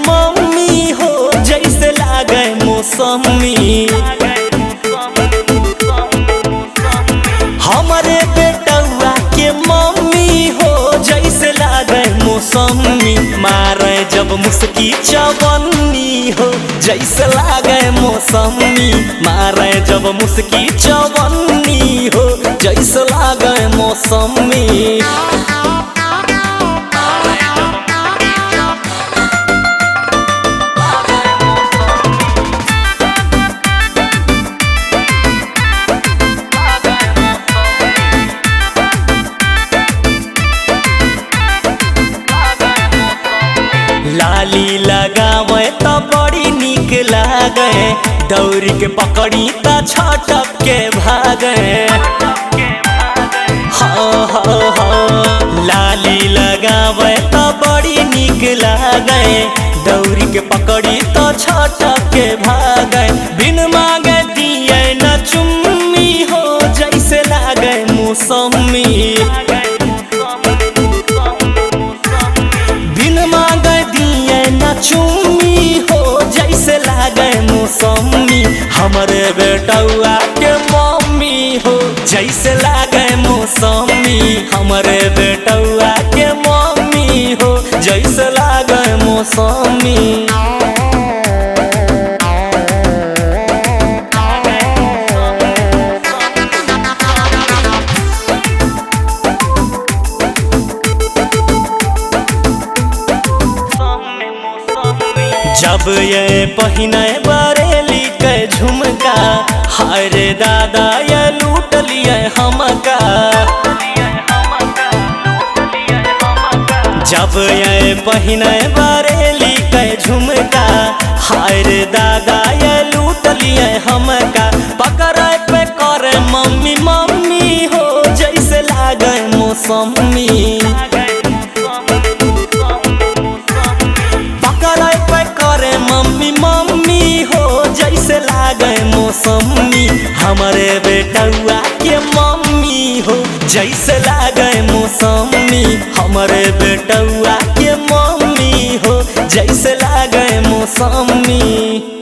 Mummy हो जैसे लागे मौसमी। हमारे बेटौआ के मम्मी हो जैसे लागे मौसमी। मारे जब मुस्की चवन्नी हो जैसे लागे मौसमी। मारे जब मुस्की चवन्नी हो जैसे लागे मौसमी। लाली लगावे तो बड़ी निक लागे। दौड़ के पकड़ी तो छटक के भागे। हाँ हाँ हाँ लाली लगावे तो बड़ी निक लागे। दौड़ के पकड़ी तो छटक के भागे। बिन मांगे दिए न चुम्मी हो जैसे लागे मौसमी। चुम्मी हो जैसे लागे मौसमी। हमारे बेटौआ के मम्मी हो जैसे लागे मौसमी। हमारे बेटौआ के मम्मी हो जैसे लागे मौसमी। जब ये पहिने बरेली के झुमका। हाय रे दादा ये लूट लिए हमका। जब ये पहिने बरेली के झुमका। हाय रे दादा ये लूट लिए हमका। पकड़े पे करे मम्मी मम्मी हो जैसे लागे मौसमी। मौसमी हमारे बेटौआ के मम्मी हो जैसे लागे मौसमी। हमारे बेटौआ के मम्मी हो जैसे लागे मौसमी।